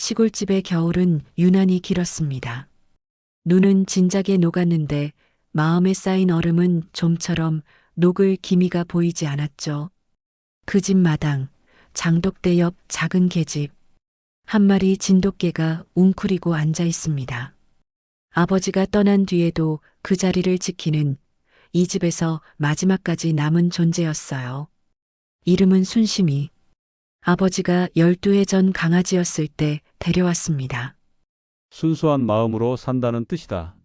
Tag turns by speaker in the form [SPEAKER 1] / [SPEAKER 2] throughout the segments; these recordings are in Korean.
[SPEAKER 1] 시골집의 겨울은 유난히 길었습니다. 눈은 진작에 녹았는데 마음에 쌓인 얼음은 좀처럼 녹을 기미가 보이지 않았죠. 그 집 마당, 장독대 옆 작은 계집, 한 마리 진돗개가 웅크리고 앉아 있습니다. 아버지가 떠난 뒤에도 그 자리를 지키는 이 집에서 마지막까지 남은 존재였어요. 이름은 순심이. 아버지가 12해 전 강아지였을 때 데려왔습니다.
[SPEAKER 2] 순수한 마음으로 산다는 뜻이다.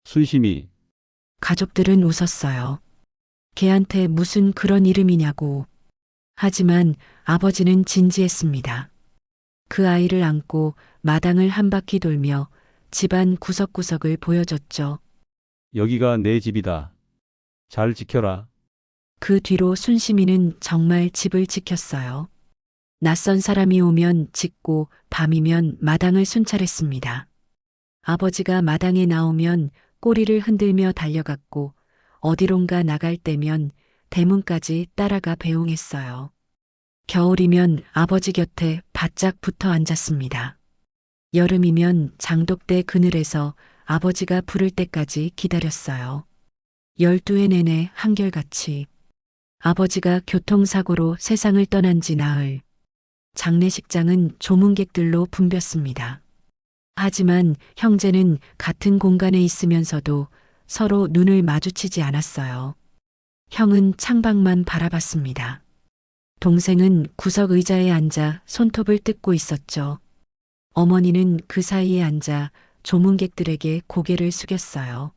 [SPEAKER 2] 순심이.
[SPEAKER 1] 가족들은 웃었어요. 걔한테 무슨 그런 이름이냐고. 하지만 아버지는 진지했습니다. 그 아이를 안고 마당을 한 바퀴 돌며 집안 구석구석을 보여줬죠.
[SPEAKER 2] 여기가 내 집이다. 잘 지켜라.
[SPEAKER 1] 그 뒤로 순심이는 정말 집을 지켰어요. 낯선 사람이 오면 짖고 밤이면 마당을 순찰했습니다. 아버지가 마당에 나오면 꼬리를 흔들며 달려갔고 어디론가 나갈 때면 대문까지 따라가 배웅했어요. 겨울이면 아버지 곁에 바짝 붙어 앉았습니다. 여름이면 장독대 그늘에서 아버지가 부를 때까지 기다렸어요. 12해 내내 한결같이. 아버지가 교통사고로 세상을 떠난 지 나흘. 장례식장은 조문객들로 붐볐습니다. 하지만 형제는 같은 공간에 있으면서도 서로 눈을 마주치지 않았어요. 형은 창밖만 바라봤습니다. 동생은 구석 의자에 앉아 손톱을 뜯고 있었죠. 어머니는 그 사이에 앉아 조문객들에게 고개를 숙였어요.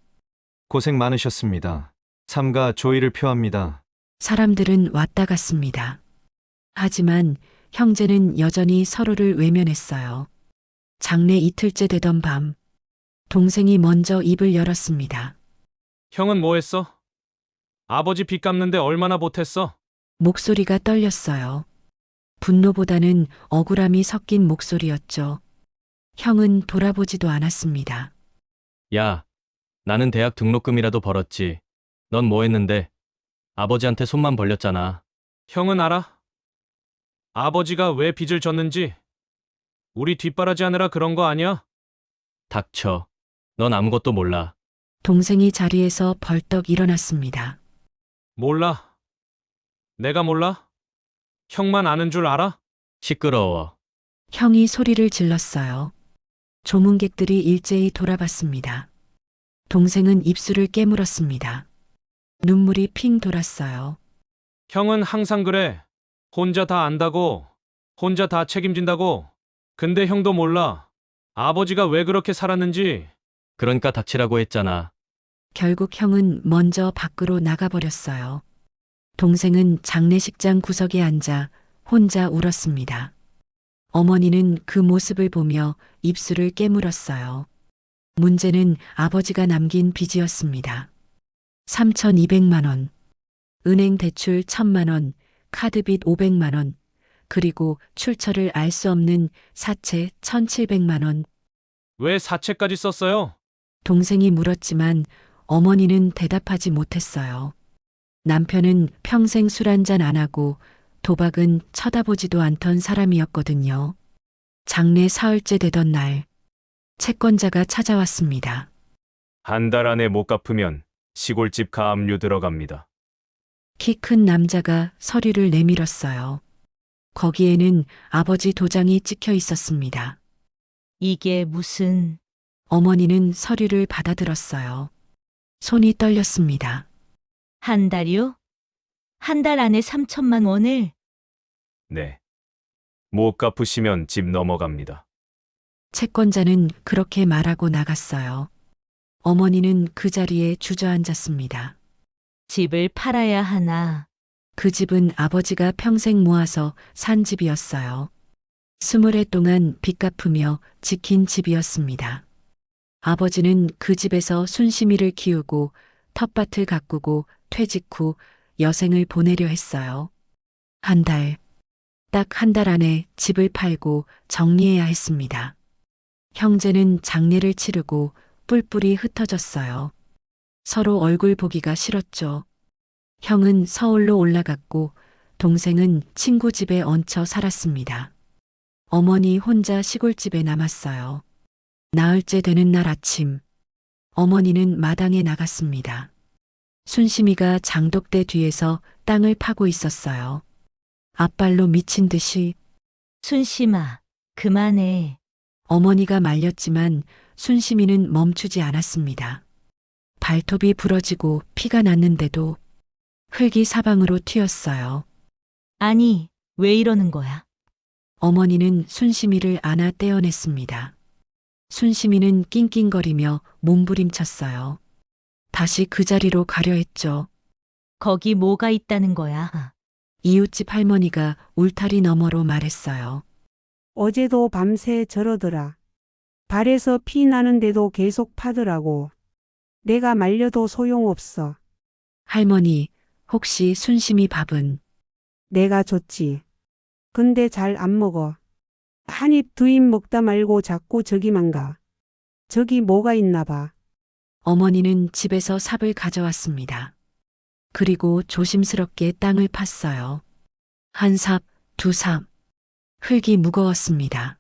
[SPEAKER 3] 고생 많으셨습니다. 삼가 조의를 표합니다.
[SPEAKER 1] 사람들은 왔다 갔습니다. 하지만 형제는 여전히 서로를 외면했어요. 장례 이틀째 되던 밤, 동생이 먼저 입을 열었습니다.
[SPEAKER 4] 형은 뭐 했어? 아버지 빚 갚는데 얼마나 보탰어?
[SPEAKER 1] 목소리가 떨렸어요. 분노보다는 억울함이 섞인 목소리였죠. 형은 돌아보지도 않았습니다.
[SPEAKER 5] 야, 나는 대학 등록금이라도 벌었지. 넌 뭐 했는데? 아버지한테 손만 벌렸잖아.
[SPEAKER 4] 형은 알아? 아버지가 왜 빚을 졌는지? 우리 뒷바라지 하느라 그런 거 아니야?
[SPEAKER 5] 닥쳐. 넌 아무것도 몰라.
[SPEAKER 1] 동생이 자리에서 벌떡 일어났습니다.
[SPEAKER 4] 몰라. 내가 몰라? 형만 아는 줄 알아?
[SPEAKER 5] 시끄러워.
[SPEAKER 1] 형이 소리를 질렀어요. 조문객들이 일제히 돌아봤습니다. 동생은 입술을 깨물었습니다. 눈물이 핑 돌았어요.
[SPEAKER 4] 형은 항상 그래. 혼자 다 안다고. 혼자 다 책임진다고. 근데 형도 몰라. 아버지가 왜 그렇게 살았는지.
[SPEAKER 5] 그러니까 닥치라고 했잖아.
[SPEAKER 1] 결국 형은 먼저 밖으로 나가버렸어요. 동생은 장례식장 구석에 앉아 혼자 울었습니다. 어머니는 그 모습을 보며 입술을 깨물었어요. 문제는 아버지가 남긴 빚이었습니다. 3,200만 원, 은행 대출 1,000만 원, 카드빚 500만 원, 그리고 출처를 알 수 없는 사채 1,700만 원.
[SPEAKER 4] 왜 사채까지 썼어요?
[SPEAKER 1] 동생이 물었지만 어머니는 대답하지 못했어요. 남편은 평생 술 한잔 안 하고 도박은 쳐다보지도 않던 사람이었거든요. 장례 사흘째 되던 날, 채권자가 찾아왔습니다.
[SPEAKER 4] 한 달 안에 못 갚으면 시골집 가압류 들어갑니다.
[SPEAKER 1] 키 큰 남자가 서류를 내밀었어요. 거기에는 아버지 도장이 찍혀 있었습니다.
[SPEAKER 6] 이게 무슨...
[SPEAKER 1] 어머니는 서류를 받아들었어요. 손이 떨렸습니다.
[SPEAKER 6] 한 달이요? 한 달 안에 3천만 원을?
[SPEAKER 4] 네. 못 갚으시면 집 넘어갑니다.
[SPEAKER 1] 채권자는 그렇게 말하고 나갔어요. 어머니는 그 자리에 주저앉았습니다.
[SPEAKER 6] 집을 팔아야 하나.
[SPEAKER 1] 그 집은 아버지가 평생 모아서 산 집이었어요. 20해 동안 빚 갚으며 지킨 집이었습니다. 아버지는 그 집에서 순심이를 키우고 텃밭을 가꾸고 퇴직 후 여생을 보내려 했어요. 한 달, 딱 한 달 안에 집을 팔고 정리해야 했습니다. 형제는 장례를 치르고 뿔뿔이 흩어졌어요. 서로 얼굴 보기가 싫었죠. 형은 서울로 올라갔고 동생은 친구 집에 얹혀 살았습니다. 어머니 혼자 시골집에 남았어요. 나흘째 되는 날 아침, 어머니는 마당에 나갔습니다. 순심이가 장독대 뒤에서 땅을 파고 있었어요. 앞발로 미친 듯이
[SPEAKER 6] 순심아, 그만해.
[SPEAKER 1] 어머니가 말렸지만 순심이는 멈추지 않았습니다. 발톱이 부러지고 피가 났는데도 흙이 사방으로 튀었어요.
[SPEAKER 6] 아니, 왜 이러는 거야?
[SPEAKER 1] 어머니는 순심이를 안아 떼어냈습니다. 순심이는 낑낑거리며 몸부림쳤어요. 다시 그 자리로 가려 했죠.
[SPEAKER 6] 거기 뭐가 있다는 거야?
[SPEAKER 1] 이웃집 할머니가 울타리 너머로 말했어요.
[SPEAKER 7] 어제도 밤새 저러더라. 발에서 피 나는데도 계속 파더라고. 내가 말려도 소용없어.
[SPEAKER 1] 할머니, 혹시 순심이 밥은?
[SPEAKER 7] 내가 줬지. 근데 잘 안 먹어. 한 입 두 입 먹다 말고 자꾸 저기만 가. 저기 뭐가 있나 봐.
[SPEAKER 1] 어머니는 집에서 삽을 가져왔습니다. 그리고 조심스럽게 땅을 팠어요. 한 삽, 두 삽. 흙이 무거웠습니다.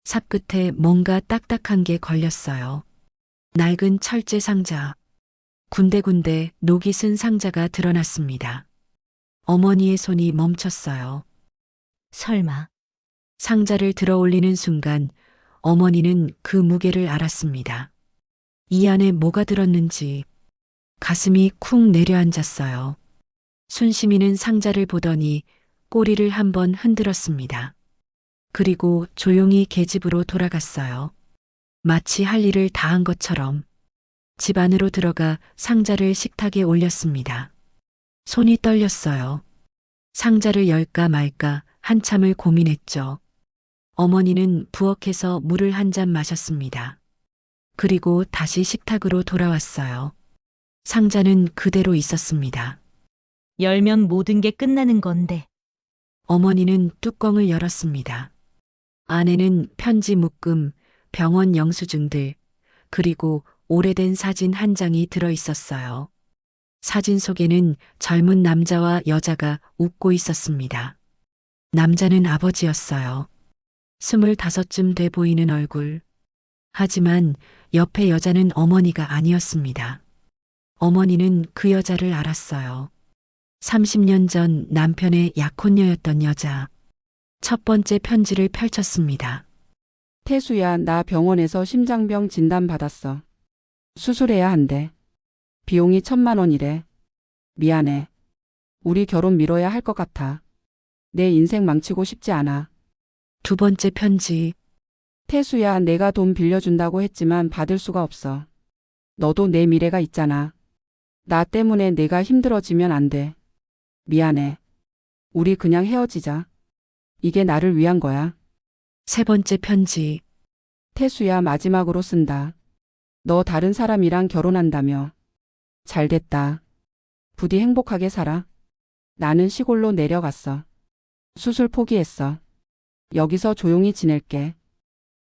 [SPEAKER 1] 삽 끝에 뭔가 딱딱한 게 걸렸어요. 낡은 철제 상자. 군데군데 녹이 쓴 상자가 드러났습니다. 어머니의 손이 멈췄어요.
[SPEAKER 6] 설마,
[SPEAKER 1] 상자를 들어 올리는 순간 어머니는 그 무게를 알았습니다. 이 안에 뭐가 들었는지 가슴이 쿵 내려앉았어요. 순심이는 상자를 보더니 꼬리를 한번 흔들었습니다. 그리고 조용히 계집으로 돌아갔어요. 마치 할 일을 다한 것처럼 집 안으로 들어가 상자를 식탁에 올렸습니다. 손이 떨렸어요. 상자를 열까 말까 한참을 고민했죠. 어머니는 부엌에서 물을 한 잔 마셨습니다. 그리고 다시 식탁으로 돌아왔어요. 상자는 그대로 있었습니다.
[SPEAKER 6] 열면 모든 게 끝나는 건데.
[SPEAKER 1] 어머니는 뚜껑을 열었습니다. 안에는 편지 묶음, 병원 영수증들, 그리고 오래된 사진 한 장이 들어 있었어요. 사진 속에는 젊은 남자와 여자가 웃고 있었습니다. 남자는 아버지였어요. 25쯤 돼 보이는 얼굴. 하지만 옆에 여자는 어머니가 아니었습니다. 어머니는 그 여자를 알았어요. 30년 전 남편의 약혼녀였던 여자. 첫 번째 편지를 펼쳤습니다.
[SPEAKER 8] 태수야, 나 병원에서 심장병 진단 받았어. 수술해야 한대. 비용이 1,000만 원이래. 미안해. 우리 결혼 미뤄야 할 것 같아. 내 인생 망치고 싶지 않아.
[SPEAKER 1] 두 번째 편지.
[SPEAKER 8] 태수야, 내가 돈 빌려준다고 했지만 받을 수가 없어. 너도 내 미래가 있잖아. 나 때문에 내가 힘들어지면 안 돼. 미안해. 우리 그냥 헤어지자. 이게 나를 위한 거야.
[SPEAKER 1] 세 번째 편지.
[SPEAKER 8] 태수야, 마지막으로 쓴다. 너 다른 사람이랑 결혼한다며. 잘 됐다. 부디 행복하게 살아. 나는 시골로 내려갔어. 수술 포기했어. 여기서 조용히 지낼게.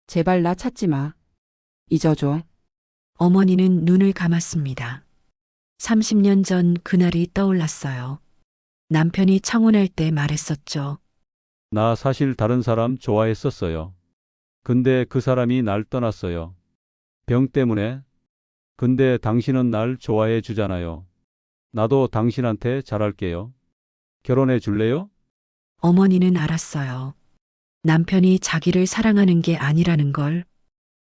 [SPEAKER 8] 제발 나 찾지 마. 잊어줘.
[SPEAKER 1] 어머니는 눈을 감았습니다. 30년 전 그날이 떠올랐어요. 남편이 청혼할 때 말했었죠.
[SPEAKER 2] 나 사실 다른 사람 좋아했었어요. 근데 그 사람이 날 떠났어요. 병 때문에. 근데 당신은 날 좋아해 주잖아요. 나도 당신한테 잘할게요. 결혼해 줄래요?
[SPEAKER 1] 어머니는 알았어요. 남편이 자기를 사랑하는 게 아니라는 걸.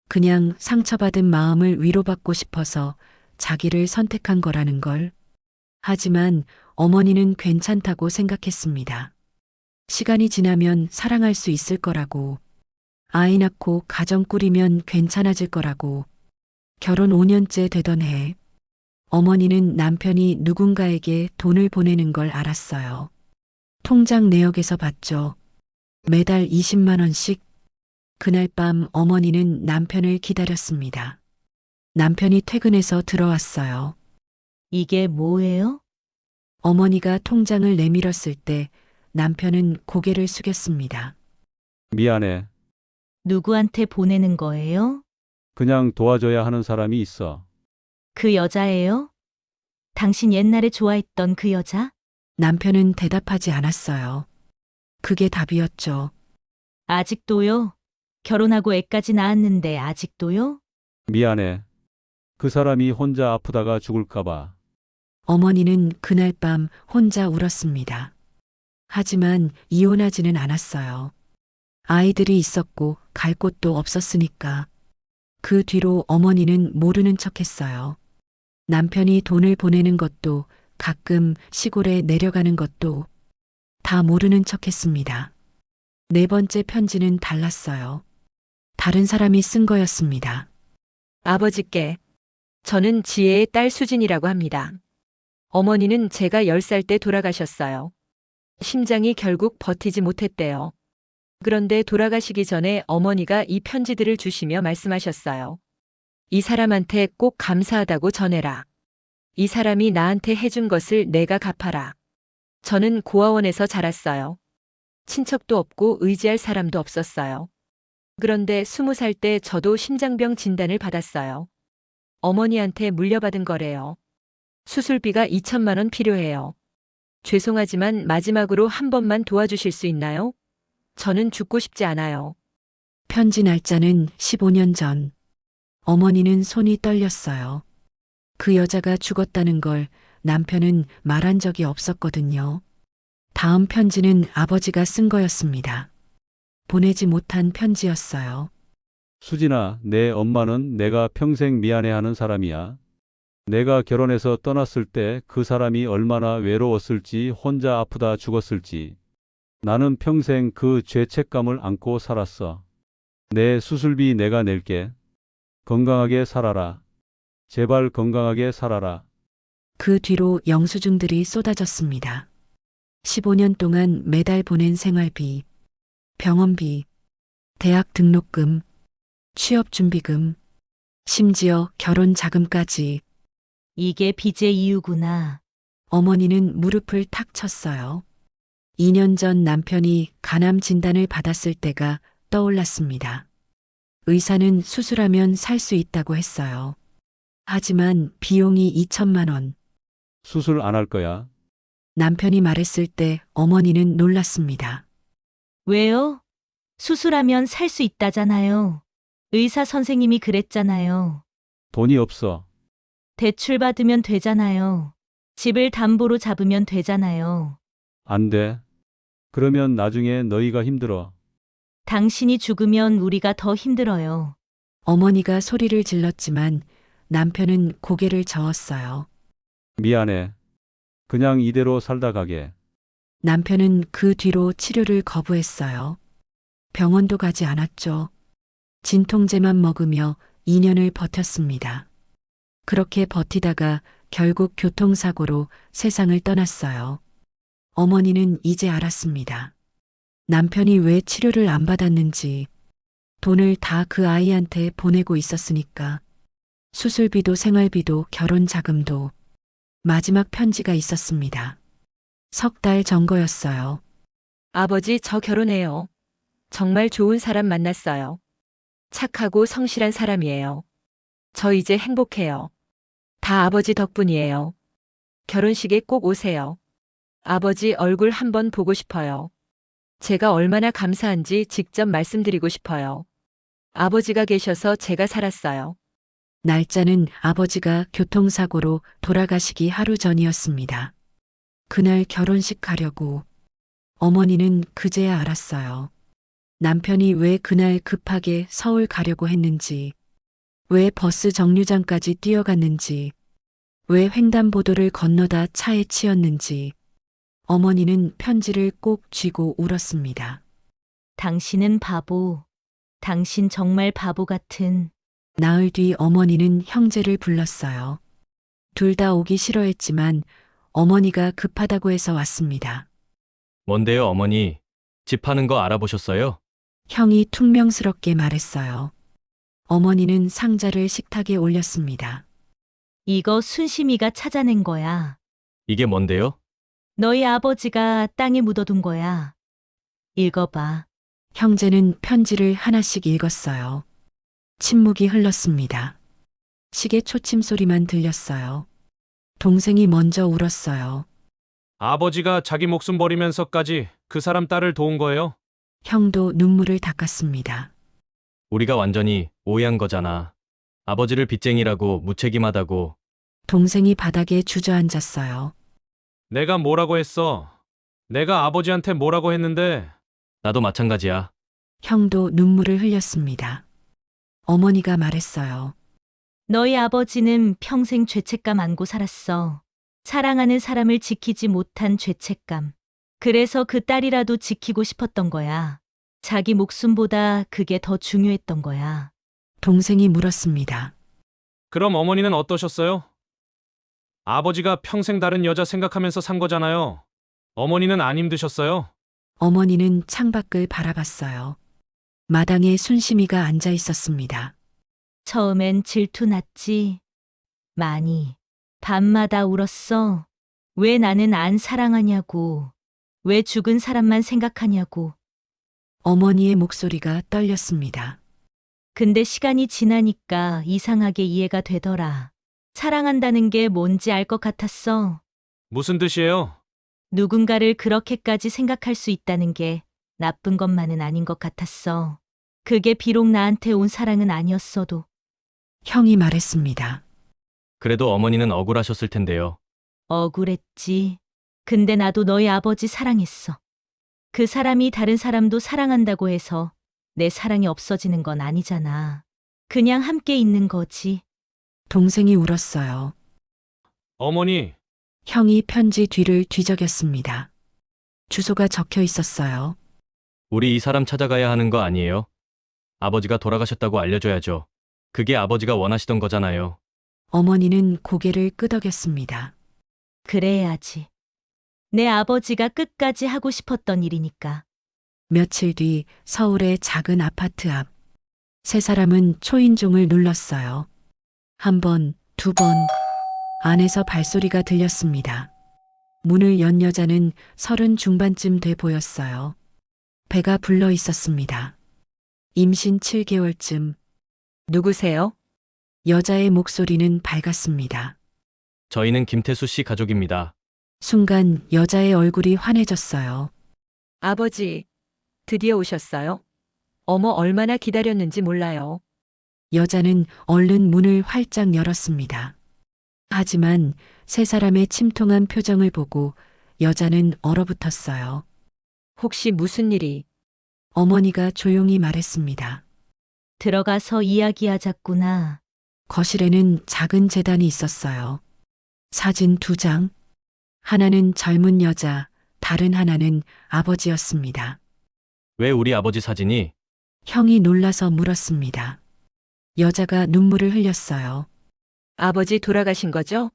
[SPEAKER 1] 그냥 상처받은 마음을 위로받고 싶어서 자기를 선택한 거라는 걸. 하지만 어머니는 괜찮다고 생각했습니다. 시간이 지나면 사랑할 수 있을 거라고. 아이 낳고 가정 꾸리면 괜찮아질 거라고. 결혼 5년째 되던 해. 어머니는 남편이 누군가에게 돈을 보내는 걸 알았어요. 통장 내역에서 봤죠. 매달 20만 원씩. 그날 밤 어머니는 남편을 기다렸습니다. 남편이 퇴근해서 들어왔어요.
[SPEAKER 6] 이게 뭐예요?
[SPEAKER 1] 어머니가 통장을 내밀었을 때 남편은 고개를 숙였습니다.
[SPEAKER 2] 미안해.
[SPEAKER 6] 누구한테 보내는 거예요?
[SPEAKER 2] 그냥 도와줘야 하는 사람이 있어.
[SPEAKER 6] 그 여자예요? 당신 옛날에 좋아했던 그 여자?
[SPEAKER 1] 남편은 대답하지 않았어요. 그게 답이었죠.
[SPEAKER 6] 아직도요? 결혼하고 애까지 낳았는데 아직도요?
[SPEAKER 2] 미안해. 그 사람이 혼자 아프다가 죽을까봐.
[SPEAKER 1] 어머니는 그날 밤 혼자 울었습니다. 하지만 이혼하지는 않았어요. 아이들이 있었고 갈 곳도 없었으니까. 그 뒤로 어머니는 모르는 척 했어요. 남편이 돈을 보내는 것도 가끔 시골에 내려가는 것도 다 모르는 척 했습니다. 네 번째 편지는 달랐어요. 다른 사람이 쓴 거였습니다.
[SPEAKER 9] 아버지께 저는 지혜의 딸 수진이라고 합니다. 어머니는 제가 10살 때 돌아가셨어요. 심장이 결국 버티지 못했대요. 그런데 돌아가시기 전에 어머니가 이 편지들을 주시며 말씀하셨어요. 이 사람한테 꼭 감사하다고 전해라. 이 사람이 나한테 해준 것을 내가 갚아라. 저는 고아원에서 자랐어요. 친척도 없고 의지할 사람도 없었어요. 그런데 20살 때 저도 심장병 진단을 받았어요. 어머니한테 물려받은 거래요. 수술비가 2천만 원 필요해요. 죄송하지만 마지막으로 한 번만 도와주실 수 있나요? 저는 죽고 싶지 않아요.
[SPEAKER 1] 편지 날짜는 15년 전. 어머니는 손이 떨렸어요. 그 여자가 죽었다는 걸 남편은 말한 적이 없었거든요. 다음 편지는 아버지가 쓴 거였습니다. 보내지 못한 편지였어요.
[SPEAKER 2] 수진아, 내 엄마는 내가 평생 미안해하는 사람이야. 내가 결혼해서 떠났을 때 그 사람이 얼마나 외로웠을지, 혼자 아프다 죽었을지. 나는 평생 그 죄책감을 안고 살았어. 내 수술비 내가 낼게. 건강하게 살아라. 제발 건강하게 살아라.
[SPEAKER 1] 그 뒤로 영수증들이 쏟아졌습니다. 15년 동안 매달 보낸 생활비, 병원비, 대학 등록금, 취업준비금, 심지어 결혼 자금까지.
[SPEAKER 6] 이게 빚의 이유구나.
[SPEAKER 1] 어머니는 무릎을 탁 쳤어요. 2년 전 남편이 간암 진단을 받았을 때가 떠올랐습니다. 의사는 수술하면 살 수 있다고 했어요. 하지만 비용이 2천만 원.
[SPEAKER 2] 수술 안 할 거야.
[SPEAKER 1] 남편이 말했을 때 어머니는 놀랐습니다.
[SPEAKER 6] 왜요? 수술하면 살 수 있다잖아요. 의사 선생님이 그랬잖아요.
[SPEAKER 2] 돈이 없어.
[SPEAKER 6] 대출 받으면 되잖아요. 집을 담보로 잡으면 되잖아요.
[SPEAKER 2] 안 돼. 그러면 나중에 너희가 힘들어.
[SPEAKER 6] 당신이 죽으면 우리가 더 힘들어요.
[SPEAKER 1] 어머니가 소리를 질렀지만 남편은 고개를 저었어요.
[SPEAKER 2] 미안해. 그냥 이대로 살다 가게.
[SPEAKER 1] 남편은 그 뒤로 치료를 거부했어요. 병원도 가지 않았죠. 진통제만 먹으며 2년을 버텼습니다. 그렇게 버티다가 결국 교통사고로 세상을 떠났어요. 어머니는 이제 알았습니다. 남편이 왜 치료를 안 받았는지. 돈을 다 그 아이한테 보내고 있었으니까. 수술비도 생활비도 결혼 자금도. 마지막 편지가 있었습니다. 석 달 전 거였어요.
[SPEAKER 9] 아버지, 저 결혼해요. 정말 좋은 사람 만났어요. 착하고 성실한 사람이에요. 저 이제 행복해요. 다 아버지 덕분이에요. 결혼식에 꼭 오세요. 아버지 얼굴 한번 보고 싶어요. 제가 얼마나 감사한지 직접 말씀드리고 싶어요. 아버지가 계셔서 제가 살았어요.
[SPEAKER 1] 날짜는 아버지가 교통사고로 돌아가시기 하루 전이었습니다. 그날 결혼식 가려고. 어머니는 그제야 알았어요. 남편이 왜 그날 급하게 서울 가려고 했는지, 왜 버스 정류장까지 뛰어갔는지, 왜 횡단보도를 건너다 차에 치였는지. 어머니는 편지를 꼭 쥐고 울었습니다.
[SPEAKER 6] 당신은 바보. 당신 정말 바보 같은.
[SPEAKER 1] 나흘 뒤 어머니는 형제를 불렀어요. 둘 다 오기 싫어했지만 어머니가 급하다고 해서 왔습니다.
[SPEAKER 5] 뭔데요, 어머니? 집 파는 거 알아보셨어요?
[SPEAKER 1] 형이 퉁명스럽게 말했어요. 어머니는 상자를 식탁에 올렸습니다.
[SPEAKER 6] 이거 순심이가 찾아낸 거야.
[SPEAKER 5] 이게 뭔데요?
[SPEAKER 6] 너희 아버지가 땅에 묻어둔 거야. 읽어봐.
[SPEAKER 1] 형제는 편지를 하나씩 읽었어요. 침묵이 흘렀습니다. 시계 초침 소리만 들렸어요. 동생이 먼저 울었어요.
[SPEAKER 4] 아버지가 자기 목숨 버리면서까지 그 사람 딸을 도운 거예요?
[SPEAKER 1] 형도 눈물을 닦았습니다.
[SPEAKER 5] 우리가 완전히 오해한 거잖아. 아버지를 빚쟁이라고 무책임하다고.
[SPEAKER 1] 동생이 바닥에 주저앉았어요.
[SPEAKER 4] 내가 뭐라고 했어? 내가 아버지한테 뭐라고 했는데?
[SPEAKER 5] 나도 마찬가지야.
[SPEAKER 1] 형도 눈물을 흘렸습니다. 어머니가 말했어요.
[SPEAKER 6] 너희 아버지는 평생 죄책감 안고 살았어. 사랑하는 사람을 지키지 못한 죄책감. 그래서 그 딸이라도 지키고 싶었던 거야. 자기 목숨보다 그게 더 중요했던 거야.
[SPEAKER 1] 동생이 물었습니다.
[SPEAKER 4] 그럼 어머니는 어떠셨어요? 아버지가 평생 다른 여자 생각하면서 산 거잖아요. 어머니는 안 힘드셨어요?
[SPEAKER 1] 어머니는 창밖을 바라봤어요. 마당에 순심이가 앉아 있었습니다.
[SPEAKER 6] 처음엔 질투 났지. 많이. 밤마다 울었어. 왜 나는 안 사랑하냐고. 왜 죽은 사람만 생각하냐고.
[SPEAKER 1] 어머니의 목소리가 떨렸습니다.
[SPEAKER 6] 근데 시간이 지나니까 이상하게 이해가 되더라. 사랑한다는 게 뭔지 알 것 같았어.
[SPEAKER 4] 무슨 뜻이에요?
[SPEAKER 6] 누군가를 그렇게까지 생각할 수 있다는 게 나쁜 것만은 아닌 것 같았어. 그게 비록 나한테 온 사랑은 아니었어도.
[SPEAKER 1] 형이 말했습니다.
[SPEAKER 5] 그래도 어머니는 억울하셨을 텐데요.
[SPEAKER 6] 억울했지. 근데 나도 너희 아버지 사랑했어. 그 사람이 다른 사람도 사랑한다고 해서 내 사랑이 없어지는 건 아니잖아. 그냥 함께 있는 거지.
[SPEAKER 1] 동생이 울었어요.
[SPEAKER 4] 어머니,
[SPEAKER 1] 형이 편지 뒤를 뒤적였습니다. 주소가 적혀 있었어요.
[SPEAKER 5] 우리 이 사람 찾아가야 하는 거 아니에요? 아버지가 돌아가셨다고 알려줘야죠. 그게 아버지가 원하시던 거잖아요.
[SPEAKER 1] 어머니는 고개를 끄덕였습니다.
[SPEAKER 6] 그래야지. 내 아버지가 끝까지 하고 싶었던 일이니까.
[SPEAKER 1] 며칠 뒤 서울의 작은 아파트 앞. 세 사람은 초인종을 눌렀어요. 한 번, 두 번, 안에서 발소리가 들렸습니다. 문을 연 여자는 30 중반쯤 돼 보였어요. 배가 불러 있었습니다. 임신 7개월쯤.
[SPEAKER 9] 누구세요?
[SPEAKER 1] 여자의 목소리는 밝았습니다.
[SPEAKER 5] 저희는 김태수 씨 가족입니다.
[SPEAKER 1] 순간 여자의 얼굴이 환해졌어요.
[SPEAKER 9] 아버지, 드디어 오셨어요? 어머, 얼마나 기다렸는지 몰라요.
[SPEAKER 1] 여자는 얼른 문을 활짝 열었습니다. 하지만 세 사람의 침통한 표정을 보고 여자는 얼어붙었어요.
[SPEAKER 9] 혹시 무슨 일이?
[SPEAKER 1] 어머니가 조용히 말했습니다.
[SPEAKER 6] 들어가서 이야기하자꾸나.
[SPEAKER 1] 거실에는 작은 재단이 있었어요. 사진 2장. 하나는 젊은 여자, 다른 하나는 아버지였습니다.
[SPEAKER 5] 왜 우리 아버지 사진이?
[SPEAKER 1] 형이 놀라서 물었습니다. 여자가 눈물을 흘렸어요.
[SPEAKER 9] 아버지 돌아가신 거죠?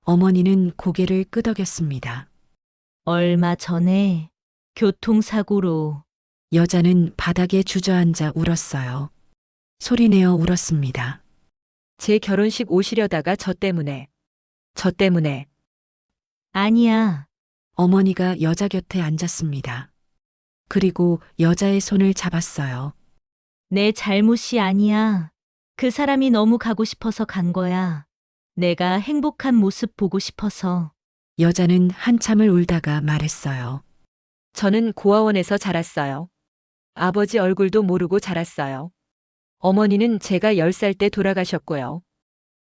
[SPEAKER 1] 어머니는 고개를 끄덕였습니다.
[SPEAKER 6] 얼마 전에 교통사고로.
[SPEAKER 1] 여자는 바닥에 주저앉아 울었어요. 소리내어 울었습니다.
[SPEAKER 9] 제 결혼식 오시려다가 저 때문에.
[SPEAKER 6] 아니야.
[SPEAKER 1] 어머니가 여자 곁에 앉았습니다. 그리고 여자의 손을 잡았어요.
[SPEAKER 6] 내 잘못이 아니야. 그 사람이 너무 가고 싶어서 간 거야. 내가 행복한 모습 보고 싶어서.
[SPEAKER 1] 여자는 한참을 울다가 말했어요.
[SPEAKER 9] 저는 고아원에서 자랐어요. 아버지 얼굴도 모르고 자랐어요. 어머니는 제가 10살 때 돌아가셨고요.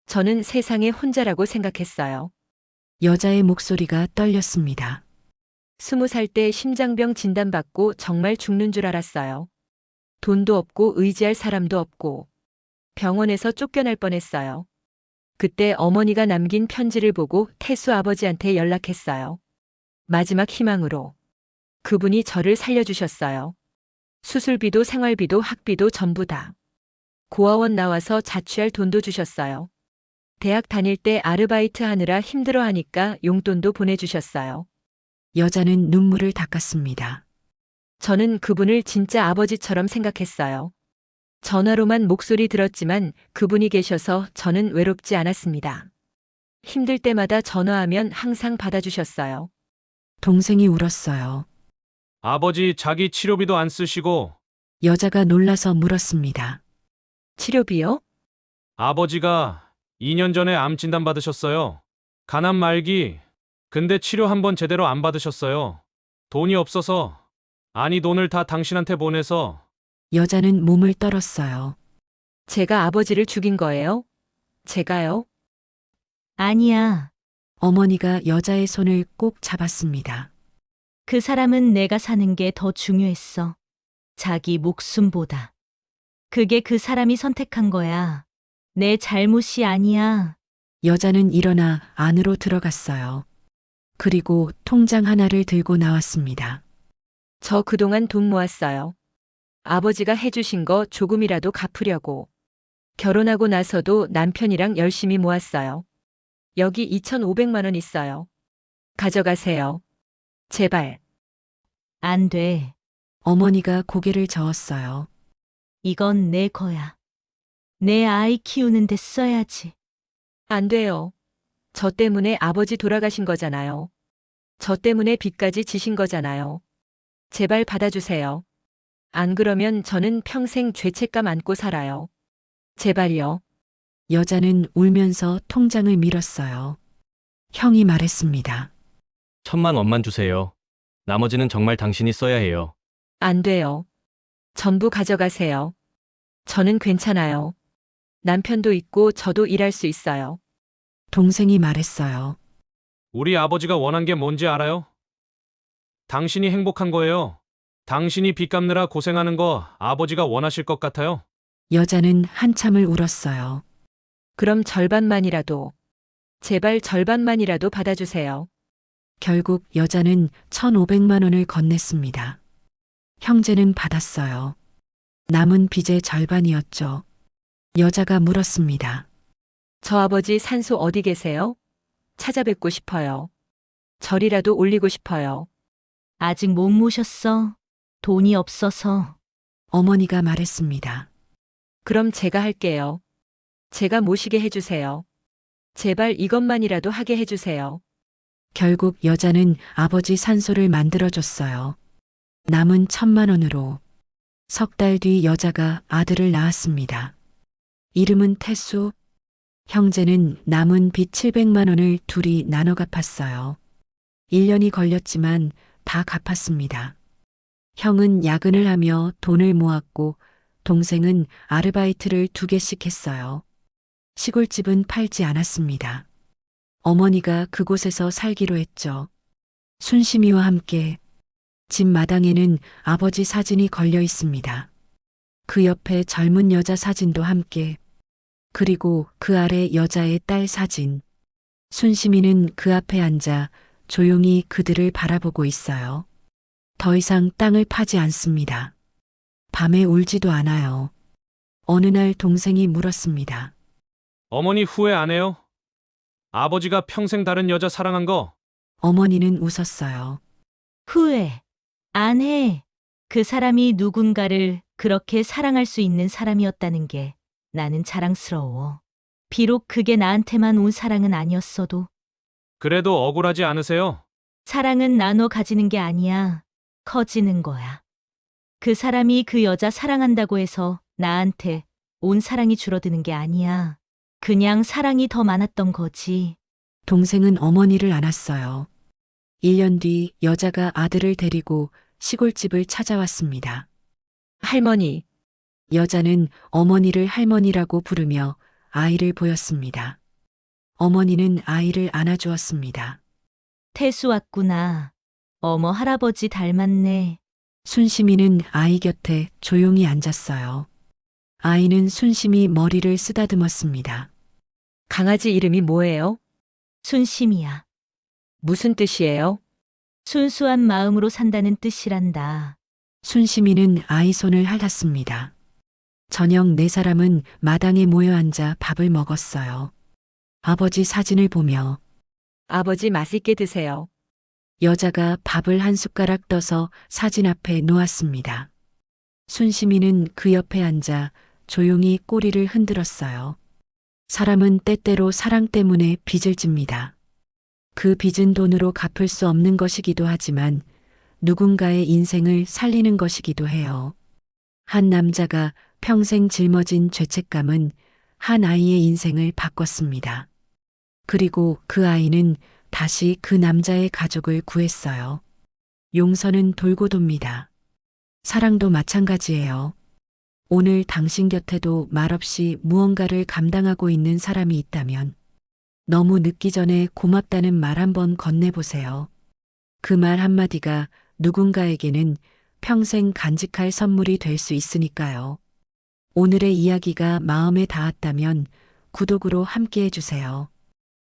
[SPEAKER 9] 저는 세상에 혼자라고 생각했어요.
[SPEAKER 1] 여자의 목소리가 떨렸습니다.
[SPEAKER 9] 20살 때 심장병 진단받고 정말 죽는 줄 알았어요. 돈도 없고 의지할 사람도 없고 병원에서 쫓겨날 뻔했어요. 그때 어머니가 남긴 편지를 보고 태수 아버지한테 연락했어요. 마지막 희망으로. 그분이 저를 살려주셨어요. 수술비도 생활비도 학비도 전부 다. 고아원 나와서 자취할 돈도 주셨어요. 대학 다닐 때 아르바이트 하느라 힘들어 하니까 용돈도 보내주셨어요.
[SPEAKER 1] 여자는 눈물을 닦았습니다.
[SPEAKER 9] 저는 그분을 진짜 아버지처럼 생각했어요. 전화로만 목소리 들었지만 그분이 계셔서 저는 외롭지 않았습니다. 힘들 때마다 전화하면 항상 받아주셨어요.
[SPEAKER 1] 동생이 울었어요.
[SPEAKER 4] 아버지 자기 치료비도 안 쓰시고
[SPEAKER 1] 여자가 놀라서 물었습니다.
[SPEAKER 9] 치료비요?
[SPEAKER 4] 아버지가 2년 전에 암 진단 받으셨어요. 간암 말기. 근데 치료 한 번 제대로 안 받으셨어요. 돈이 없어서 아니, 돈을 다 당신한테 보내서
[SPEAKER 1] 여자는 몸을 떨었어요.
[SPEAKER 9] 제가 아버지를 죽인 거예요? 제가요?
[SPEAKER 6] 아니야.
[SPEAKER 1] 어머니가 여자의 손을 꼭 잡았습니다.
[SPEAKER 6] 그 사람은 내가 사는 게 더 중요했어. 자기 목숨보다. 그게 그 사람이 선택한 거야. 내 잘못이 아니야.
[SPEAKER 1] 여자는 일어나 안으로 들어갔어요. 그리고 통장 하나를 들고 나왔습니다.
[SPEAKER 9] 저 그동안 돈 모았어요. 아버지가 해주신 거 조금이라도 갚으려고. 결혼하고 나서도 남편이랑 열심히 모았어요. 여기 2,500만 원 있어요. 가져가세요. 제발.
[SPEAKER 6] 안 돼.
[SPEAKER 1] 어머니가 고개를 저었어요.
[SPEAKER 6] 이건 내 거야. 내 아이 키우는 데 써야지.
[SPEAKER 9] 안 돼요. 저 때문에 아버지 돌아가신 거잖아요. 저 때문에 빚까지 지신 거잖아요. 제발 받아주세요. 안 그러면 저는 평생 죄책감 안고 살아요. 제발요.
[SPEAKER 1] 여자는 울면서 통장을 밀었어요. 형이 말했습니다.
[SPEAKER 5] 1,000만 원만 주세요. 나머지는 정말 당신이 써야 해요.
[SPEAKER 9] 안 돼요. 전부 가져가세요. 저는 괜찮아요. 남편도 있고 저도 일할 수 있어요.
[SPEAKER 1] 동생이 말했어요.
[SPEAKER 4] 우리 아버지가 원한 게 뭔지 알아요? 당신이 행복한 거예요. 당신이 빚 갚느라 고생하는 거 아버지가 원하실 것 같아요?
[SPEAKER 1] 여자는 한참을 울었어요.
[SPEAKER 9] 그럼 절반만이라도, 제발 절반만이라도 받아주세요.
[SPEAKER 1] 결국 여자는 1,500만 원을 건넸습니다. 형제는 받았어요. 남은 빚의 절반이었죠. 여자가 물었습니다.
[SPEAKER 9] 저 아버지 산소 어디 계세요? 찾아뵙고 싶어요. 절이라도 올리고 싶어요.
[SPEAKER 6] 아직 못 모셨어. 돈이 없어서.
[SPEAKER 1] 어머니가 말했습니다.
[SPEAKER 9] 그럼 제가 할게요. 제가 모시게 해주세요. 제발 이것만이라도 하게 해주세요.
[SPEAKER 1] 결국 여자는 아버지 산소를 만들어줬어요. 남은 1,000만 원으로. 석 달 뒤 여자가 아들을 낳았습니다. 이름은 태수. 형제는 남은 빚 700만 원을 둘이 나눠 갚았어요. 1년이 걸렸지만 다 갚았습니다. 형은 야근을 하며 돈을 모았고 동생은 아르바이트를 2개씩 했어요. 시골집은 팔지 않았습니다. 어머니가 그곳에서 살기로 했죠. 순심이와 함께. 집 마당에는 아버지 사진이 걸려 있습니다. 그 옆에 젊은 여자 사진도 함께. 그리고 그 아래 여자의 딸 사진. 순심이는 그 앞에 앉아 조용히 그들을 바라보고 있어요. 더 이상 땅을 파지 않습니다. 밤에 울지도 않아요. 어느 날 동생이 물었습니다.
[SPEAKER 4] 어머니 후회 안 해요? 아버지가 평생 다른 여자 사랑한 거?
[SPEAKER 1] 어머니는 웃었어요.
[SPEAKER 6] 후회. 안 해. 그 사람이 누군가를 그렇게 사랑할 수 있는 사람이었다는 게 나는 자랑스러워. 비록 그게 나한테만 온 사랑은 아니었어도
[SPEAKER 4] 그래도 억울하지 않으세요?
[SPEAKER 6] 사랑은 나눠 가지는 게 아니야. 커지는 거야. 그 사람이 그 여자 사랑한다고 해서 나한테 온 사랑이 줄어드는 게 아니야. 그냥 사랑이 더 많았던 거지.
[SPEAKER 1] 동생은 어머니를 안았어요. 1년 뒤 여자가 아들을 데리고 시골집을 찾아왔습니다.
[SPEAKER 9] 할머니,
[SPEAKER 1] 여자는 어머니를 할머니라고 부르며 아이를 보였습니다. 어머니는 아이를 안아주었습니다.
[SPEAKER 6] 태수 왔구나. 어머 할아버지 닮았네.
[SPEAKER 1] 순심이는 아이 곁에 조용히 앉았어요. 아이는 순심히 머리를 쓰다듬었습니다.
[SPEAKER 9] 강아지 이름이 뭐예요?
[SPEAKER 6] 순심이야.
[SPEAKER 9] 무슨 뜻이에요?
[SPEAKER 6] 순수한 마음으로 산다는 뜻이란다.
[SPEAKER 1] 순심이는 아이 손을 핥았습니다. 저녁 4사람은 마당에 모여 앉아 밥을 먹었어요. 아버지 사진을 보며
[SPEAKER 9] 아버지 맛있게 드세요.
[SPEAKER 1] 여자가 밥을 한 숟가락 떠서 사진 앞에 놓았습니다. 순심이는 그 옆에 앉아 조용히 꼬리를 흔들었어요. 사람은 때때로 사랑 때문에 빚을 집니다. 그 빚은 돈으로 갚을 수 없는 것이기도 하지만 누군가의 인생을 살리는 것이기도 해요. 한 남자가 평생 짊어진 죄책감은 한 아이의 인생을 바꿨습니다. 그리고 그 아이는 다시 그 남자의 가족을 구했어요. 용서는 돌고 돕니다. 사랑도 마찬가지예요. 오늘 당신 곁에도 말없이 무언가를 감당하고 있는 사람이 있다면 너무 늦기 전에 고맙다는 말 한번 건네보세요. 그 말 한마디가 누군가에게는 평생 간직할 선물이 될 수 있으니까요. 오늘의 이야기가 마음에 닿았다면 구독으로 함께 해주세요.